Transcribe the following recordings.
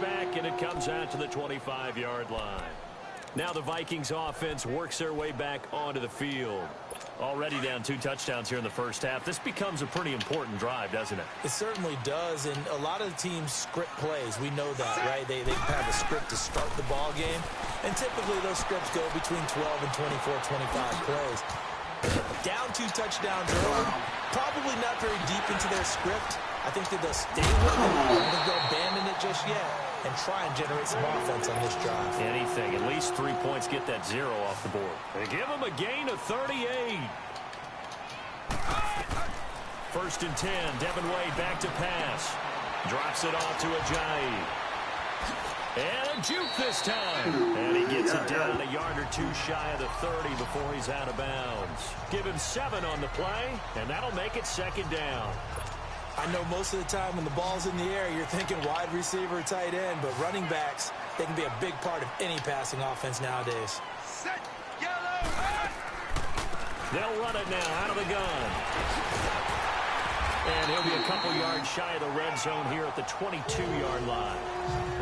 back, and it comes out to the 25-yard line. Now the Vikings offense works their way back onto the field. Already down 2 touchdowns here in the first half. This becomes a pretty important drive, doesn't it? It certainly does, and a lot of the teams script plays. We know that, right? They have a script to start the ball game, and typically those scripts go between 12 and 24, 25 plays. Down 2 touchdowns early, probably not very deep into their script. I think that they'll stay with it. I don't think they'll abandon it just yet and try and generate some offense on this drive. Anything. At least 3 points get that 0 off the board. They give them a gain of 38. First and 10. Devin Wade back to pass. Drops it off to Ajayi. And a juke this time. And he gets it down a yard or 2 shy of the 30 before he's out of bounds. Give him 7 on the play, and that'll make it second down. I know most of the time when the ball's in the air, you're thinking wide receiver, tight end, but running backs, they can be a big part of any passing offense nowadays. Set, yellow, they'll run it now out of the gun. And he'll be a couple yards shy of the red zone here at the 22-yard line.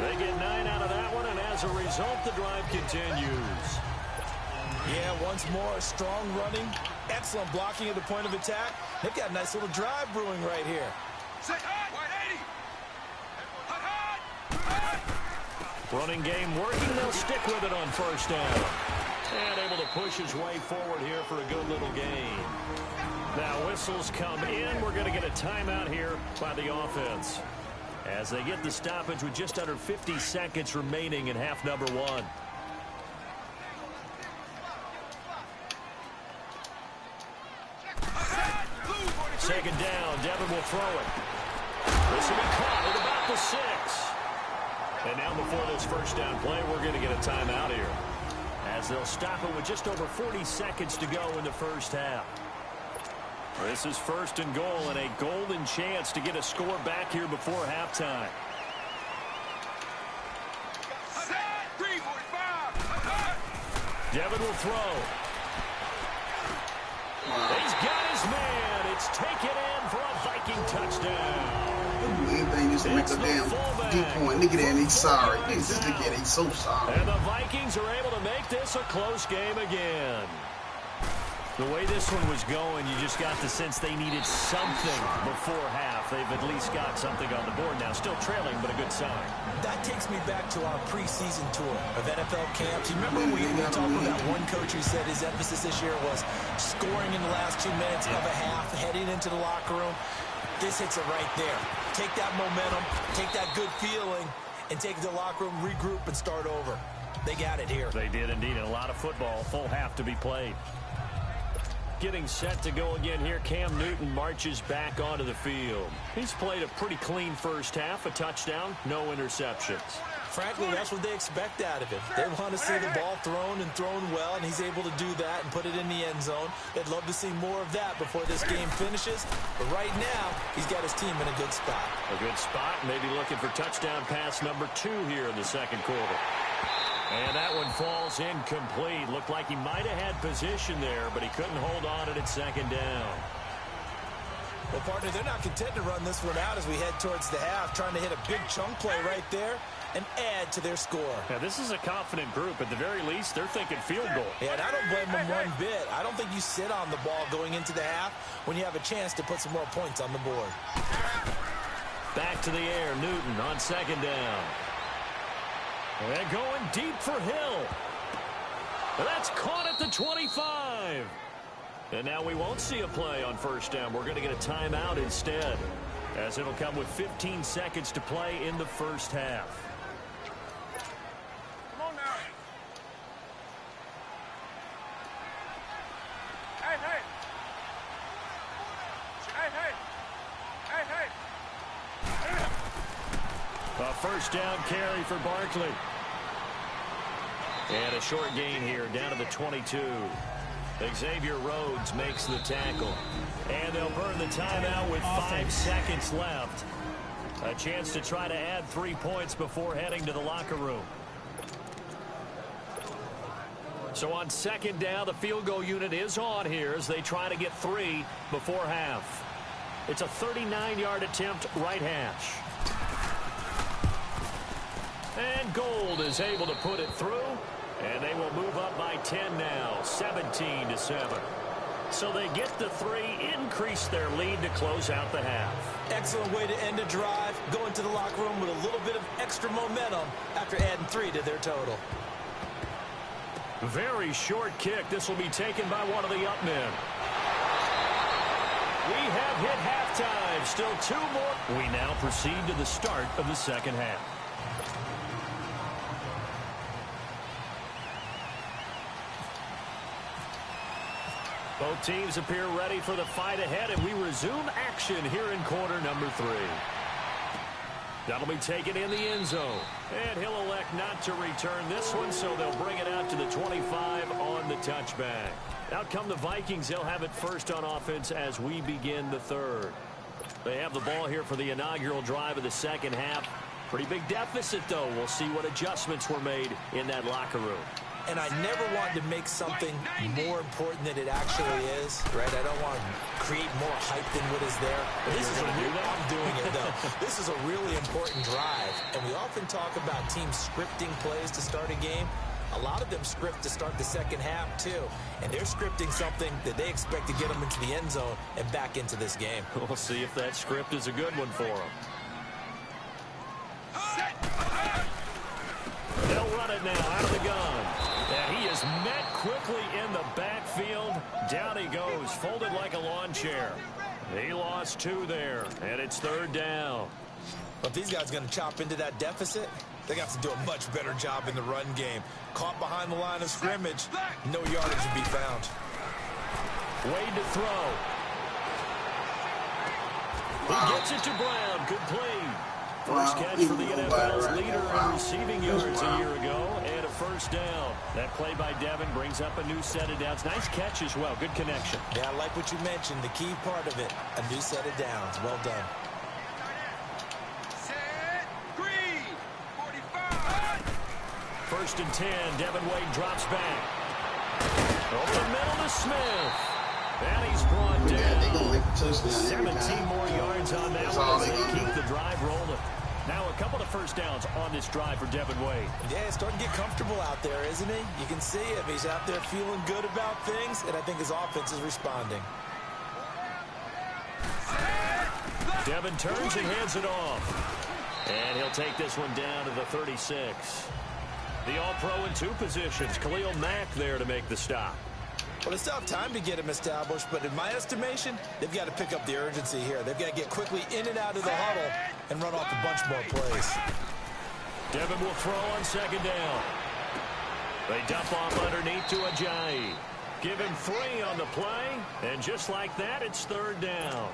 They get 9 out of that one, and as a result, the drive continues. Yeah, once more, strong running, excellent blocking at the point of attack. They've got a nice little drive brewing right here. set, 180. Running game working. They'll stick with it on first down. And able to push his way forward here for a good little gain. Now whistles come in. We're going to get a timeout here by the offense, as they get the stoppage with just under 50 seconds remaining in half number 1. Second down. Devin will throw it. This will be caught at about the 6. And now before this first down play, we're going to get a timeout here, as they'll stop it with just over 40 seconds to go in the first half. This is first and goal, and a golden chance to get a score back here before halftime. Set, 345. Devin will throw. He's got his man. It's taken in for a Viking touchdown. Anything just to make a damn deep point. Look at that, he's sorry. This nigga, he's so sorry. And the Vikings are able to make this a close game again. The way this one was going, you just got the sense they needed something before half. They've at least got something on the board now. Still trailing, but a good sign. That takes me back to our preseason tour of NFL camps. You remember we talked about one coach who said his emphasis this year was scoring in the last 2 minutes of a half, heading into the locker room. This hits it right there. Take that momentum, take that good feeling, and take it to the locker room, regroup, and start over. They got it here. They did indeed. A lot of football, full half to be played. Getting set to go again here. Cam Newton marches back onto the field. He's played a pretty clean first half, a touchdown, no interceptions. Frankly, that's what they expect out of him. They want to see the ball thrown and thrown well, and he's able to do that and put it in the end zone. They'd love to see more of that before this game finishes. But right now, he's got his team in a good spot. A good spot, maybe looking for touchdown pass number 2 here in the second quarter. And that one falls incomplete. Looked like he might have had position there, but he couldn't hold on at second down. Well, partner, they're not content to run this one out as we head towards the half, trying to hit a big chunk play right there and add to their score. Now, this is a confident group. At the very least, they're thinking field goal. Yeah, and I don't blame them one bit. I don't think you sit on the ball going into the half when you have a chance to put some more points on the board. Back to the air, Newton on second down. And going deep for Hill. That's caught at the 25. And now we won't see a play on first down. We're going to get a timeout instead, as it'll come with 15 seconds to play in the first half. Come on now. Hey, hey. Hey, hey. Hey, hey. A first down carry for Barkley. And a short gain here down to the 22. Xavier Rhodes makes the tackle. And they'll burn the timeout with 5 seconds left. A chance to try to add 3 points before heading to the locker room. So on second down, the field goal unit is on here as they try to get 3 before half. It's a 39-yard attempt, right hash. And Gold is able to put it through, and they will move up by 10 now, 17-7. So they get the 3, increase their lead to close out the half. Excellent way to end a drive, go into the locker room with a little bit of extra momentum after adding 3 to their total. Very short kick. This will be taken by one of the up men. We have hit halftime. Still 2 more. We now proceed to the start of the second half. Both teams appear ready for the fight ahead, and we resume action here in quarter number 3. That'll be taken in the end zone. And he'll elect not to return this one, so they'll bring it out to the 25 on the touchback. Out come the Vikings. They'll have it first on offense as we begin the third. They have the ball here for the inaugural drive of the second half. Pretty big deficit, though. We'll see what adjustments were made in that locker room. And I never wanted to make something more important than it actually is, right? I don't want to create more hype than what is there. This is I'm doing it, though. This is a really important drive. And we often talk about teams scripting plays to start a game. A lot of them script to start the second half, too. And they're scripting something that they expect to get them into the end zone and back into this game. We'll see if that script is a good one for them. They'll run it now out of the gun. And he is met quickly in the backfield. Down he goes, folded like a lawn chair. He lost 2 there, and it's third down. But these guys going to chop into that deficit? They got to do a much better job in the run game. Caught behind the line of scrimmage, no yardage to be found. Wade to throw. He gets it to Brown. Good play. First catch for the NFL's leader in receiving yards a year ago, and a first down. That play by Devin brings up a new set of downs. Nice catch as well. Good connection. Yeah, I like what you mentioned. The key part of it, a new set of downs. Well done. Set, green, 45. First and 10. Devin Wade drops back. Over the middle to Smith. And he's brought down. 17 more yards on that one as they keep the drive rolling. Now a couple of first downs on this drive for Devin Wade. Yeah, he's starting to get comfortable out there, isn't he? You can see him. He's out there feeling good about things, and I think his offense is responding. Devin turns and hands it off. And he'll take this one down to the 36. The All-Pro in 2 positions. Khalil Mack there to make the stop. Well, they still have time to get him established, but in my estimation, they've got to pick up the urgency here. They've got to get quickly in and out of the huddle and run off a bunch more plays. Devin will throw on second down. They dump off underneath to Ajayi. Give him 3 on the play, and just like that, it's third down.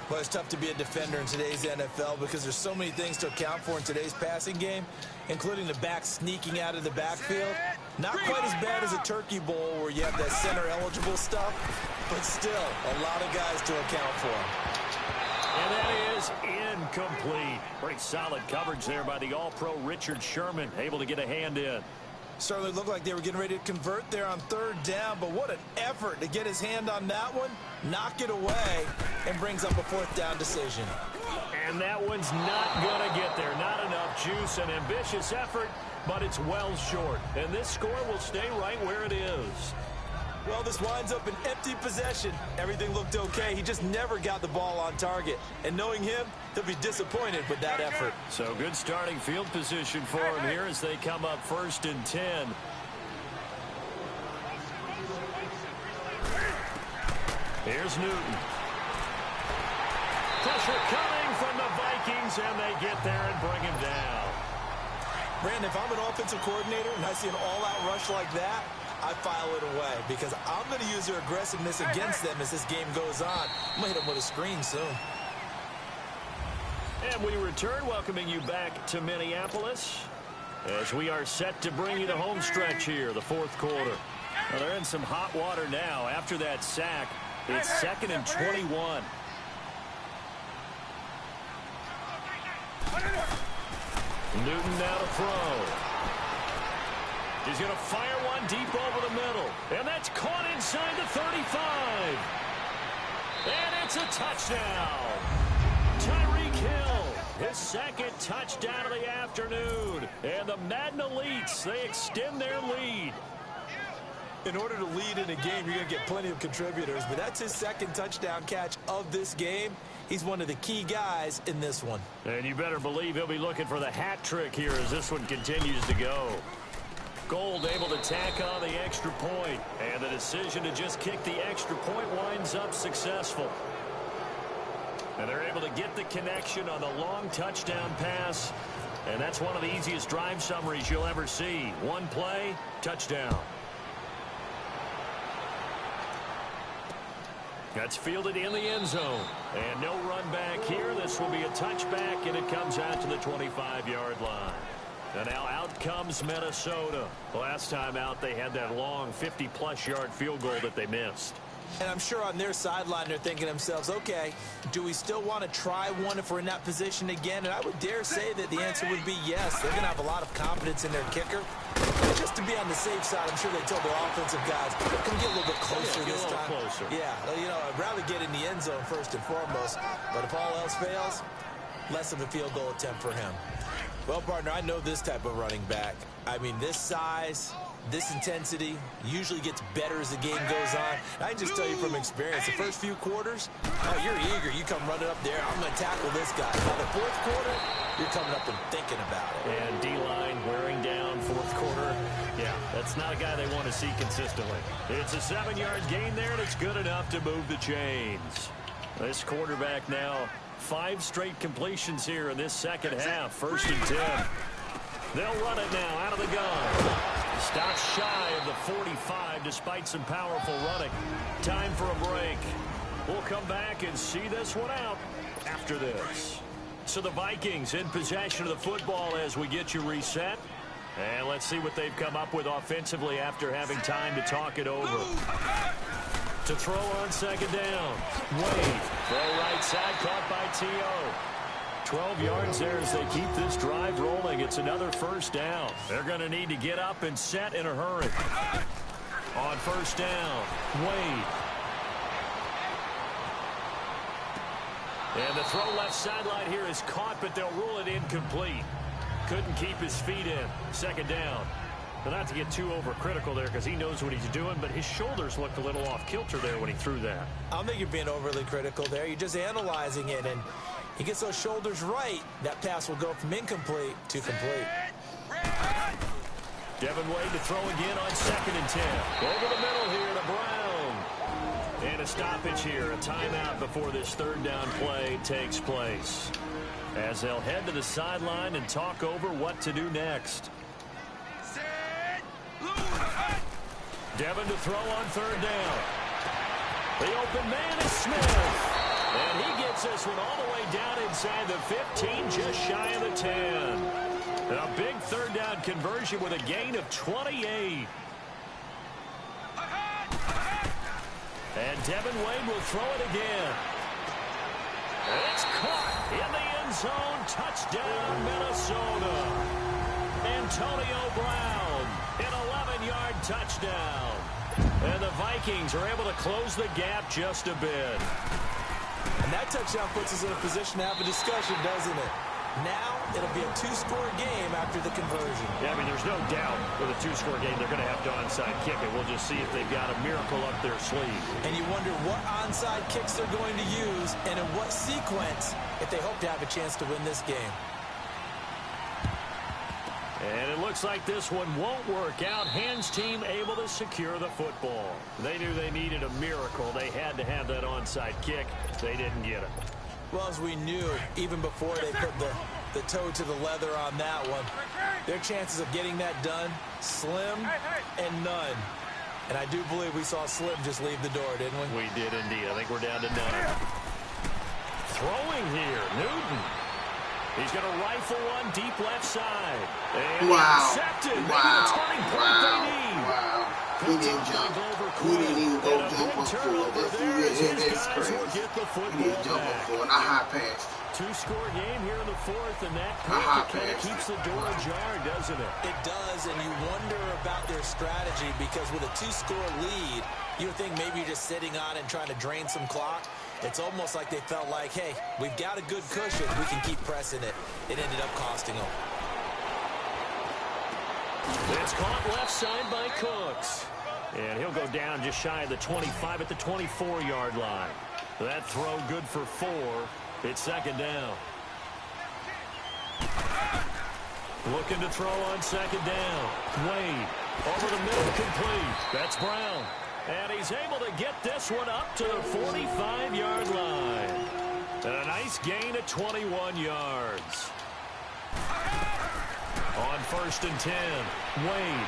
Well, it's tough to be a defender in today's NFL because there's so many things to account for in today's passing game, including the back sneaking out of the backfield. Not quite as bad as a Turkey Bowl where you have that center-eligible stuff, but still a lot of guys to account for. And that is incomplete. Pretty solid coverage there by the All-Pro Richard Sherman, able to get a hand in. Certainly looked like they were getting ready to convert there on third down, but what an effort to get his hand on that one, knock it away, and brings up a fourth down decision. And that one's not going to get there. Not enough juice, an ambitious effort, but it's well short. And this score will stay right where it is. Well, this winds up an empty possession. Everything looked okay. He just never got the ball on target. And knowing him, he'll be disappointed with that effort. So good starting field position for him here as they come up first and 10. Here's Newton. Pressure coming from the Vikings, and they get there and bring him down. Brandon, if I'm an offensive coordinator and I see an all-out rush like that, I file it away because I'm going to use their aggressiveness against them as this game goes on. I'm going to hit them with a screen soon. And we return, welcoming you back to Minneapolis as we are set to bring you the home stretch here, the fourth quarter. Well, they're in some hot water now after that sack. It's 2nd and 21. Newton now to throw. He's going to fire one deep over the middle. And that's caught inside the 35. And it's a touchdown. Tyreek Hill his second touchdown of the afternoon. And the Madden Elites, they extend their lead. In order to lead in a game, you're going to get plenty of contributors, but that's his second touchdown catch of this game. He's one of the key guys in this one. And you better believe he'll be looking for the hat trick here as this one continues to go. Gold able to tack on the extra point, and the decision to just kick the extra point winds up successful. And they're able to get the connection on the long touchdown pass, and that's one of the easiest drive summaries you'll ever see. One play, touchdown. That's fielded in the end zone. And no run back here. This will be a touchback, and it comes out to the 25-yard line. And now out comes Minnesota. Last time out, they had that long 50-plus yard field goal that they missed. And I'm sure on their sideline they're thinking to themselves, okay, do we still want to try one if we're in that position again? And I would dare say that the answer would be yes. They're going to have a lot of confidence in their kicker. But just to be on the safe side, I'm sure they told their offensive guys, can we get a little bit closer this time? Closer. Yeah, you know, I'd rather get in the end zone first and foremost. But if all else fails, less of a field goal attempt for him. Well, partner, I know this type of running back. I mean, this size, this intensity usually gets better as the game goes on. I can just tell you from experience, the first few quarters, oh, you're eager. You come running up there, I'm going to tackle this guy. By the fourth quarter, you're coming up and thinking about it. And D-line wearing down fourth quarter. Yeah, that's not a guy they want to see consistently. It's a 7-yard gain there, and it's good enough to move the chains. This quarterback now 5 straight completions here in this second half. 1st and 10. They'll run it now out of the gun. Stops shy of the 45 despite some powerful running. Time for a break. We'll come back and see this one out after this. So the Vikings in possession of the football as we get you reset. And let's see what they've come up with offensively after having time to talk it over. To throw on second down. Wade. Throw right side, caught by T.O. 12 yards there as they keep this drive rolling. It's another first down. They're going to need to get up and set in a hurry. On first down, Wade. And the throw left sideline here is caught, but they'll rule it incomplete. Couldn't keep his feet in. Second down. But not to get too overcritical there because he knows what he's doing, but his shoulders looked a little off kilter there when he threw that. I don't think you're being overly critical there. You're just analyzing it, and he gets those shoulders right. That pass will go from incomplete to complete. Devin Wade to throw again on 2nd and 10. Over the middle here to Brown. And a stoppage here, a timeout before this 3rd down play takes place. As they'll head to the sideline and talk over what to do next. Devin to throw on 3rd down. The open man is Smith. And he gets this one all the way down inside the 15, just shy of the 10. And a big 3rd down conversion with a gain of 28. And Devin Wade will throw it again. And it's caught in the end zone. Touchdown, Minnesota. Antonio Brown, an 11-yard touchdown. And the Vikings are able to close the gap just a bit. And that touchdown puts us in a position to have a discussion, doesn't it? Now it'll be a 2-score game after the conversion. Yeah, I mean, there's no doubt with a 2-score game they're going to have to onside kick it. We'll just see if they've got a miracle up their sleeve. And you wonder what onside kicks they're going to use and in what sequence if they hope to have a chance to win this game. And it looks like this one won't work out. Hands team able to secure the football. They knew they needed a miracle. They had to have that onside kick. They didn't get it. Well, as we knew, even before they put the toe to the leather on that one, their chances of getting that done, slim and none. And I do believe we saw Slim just leave the door, didn't we? We did indeed. I think we're down to none. Throwing here, Newton. He's going to rifle one deep left side. And intercepted. Wow. Maybe the turning point they need. Wow. He didn't jump. He didn't even go jump up for it. That's crazy. He didn't jump up for it. A high pass. 2-score game here in the 4th, and that kind of keeps the door ajar, doesn't it? It does, and you wonder about their strategy because with a 2-score lead, you would think maybe you're just sitting on and trying to drain some clock. It's almost like they felt like, hey, we've got a good cushion. We can keep pressing it. It ended up costing them. It's caught left side by Cooks. And he'll go down just shy of the 25 at the 24-yard line. That throw good for 4. It's second down. Looking to throw on second down. Wade over the middle, complete. That's Brown. And he's able to get this one up to the 45-yard line. And a nice gain of 21 yards. On 1st and 10, Wade.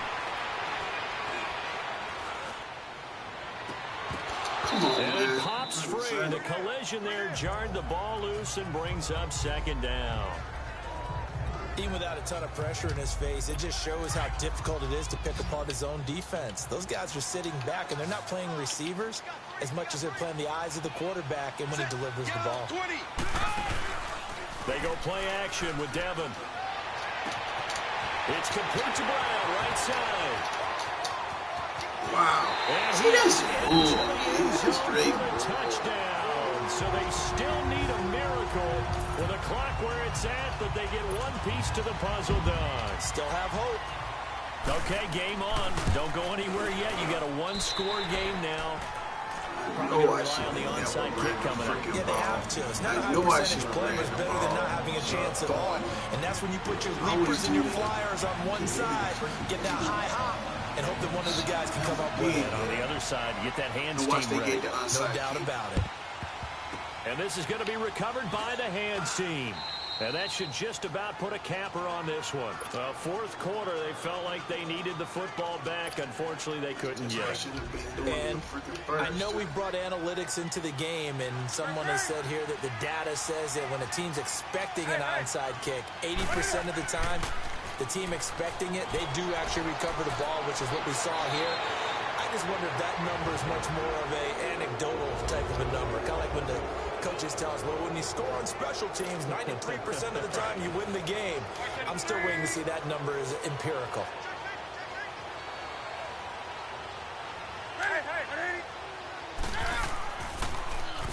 And he pops free. The collision there jarred the ball loose and brings up second down. Even without a ton of pressure in his face, it just shows how difficult it is to pick apart his own defense. Those guys are sitting back, and they're not playing receivers as much as they're playing the eyes of the quarterback and when he delivers the ball. They go play action with Devin. It's complete to Brown, right side. Wow. And See, that's bull. That's straight touchdown. So they still need a miracle with a clock where it's at, but they get one piece to the puzzle done. Still have hope. Okay, game on. Don't go anywhere yet. You got a one-score game now. Probably No, I rely on the onside kick coming up. Yeah, they have to. It's not a high percentage play, but it's better than not having a chance at all. And that's when you put your leapers and your flyers on one side, get that high hop, and hope that one of the guys can come up with it. And on the other side, you get that hands Watch team they ready. get the No onside doubt kick. about it. And this is going to be recovered by the hands team. And that should just about put a capper on this one. Fourth quarter, they felt like they needed the football back. Unfortunately, they couldn't I yet. should have been doing And the freaking first. I know we brought analytics into the game, and someone has said here that the data says that when a team's expecting an onside kick, 80% of the time, the team expecting it, they do actually recover the ball, which is what we saw here. I just wonder if that number is much more of a anecdotal type of a number. Kind of like when the coaches tell us, well, when you score on special teams, 93% of the time you win the game. I'm still waiting to see that number is empirical.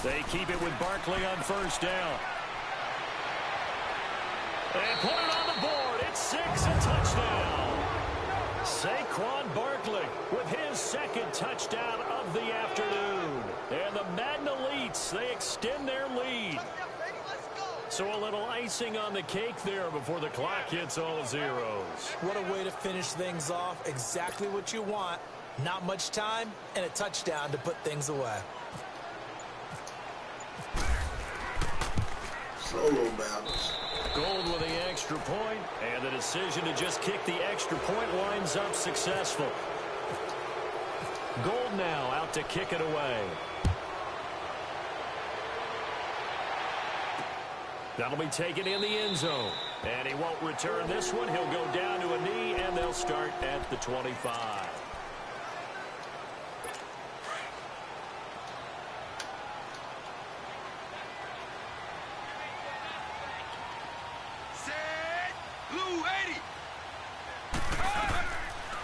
They keep it with Barkley on first down. And put it on the board. It's 6, a touchdown. Saquon Barkley with his second touchdown of the afternoon. And the Madden Elites, they extend their lead. So a little icing on the cake there before the clock hits all zeros. What a way to finish things off. Exactly what you want. Not much time and a touchdown to put things away. Solo battles. Gold with the extra point, and the decision to just kick the extra point winds up successful. Gold now out to kick it away. That'll be taken in the end zone. And he won't return this one. He'll go down to a knee, and they'll start at the 25.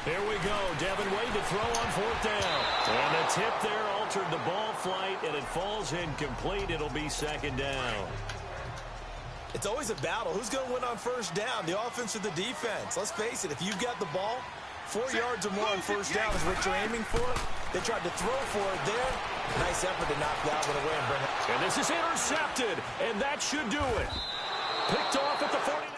Here we go. Devin Wade to throw on fourth down. And the tip there altered the ball flight, and it falls incomplete. It'll be second down. It's always a battle. Who's going to win on first down, the offense or the defense? Let's face it, if you've got the ball, 4 yards or more on first down is what you're aiming for. They tried to throw for it there. Nice effort to knock that one away and bring it. And this is intercepted, and that should do it. Picked off at the 40.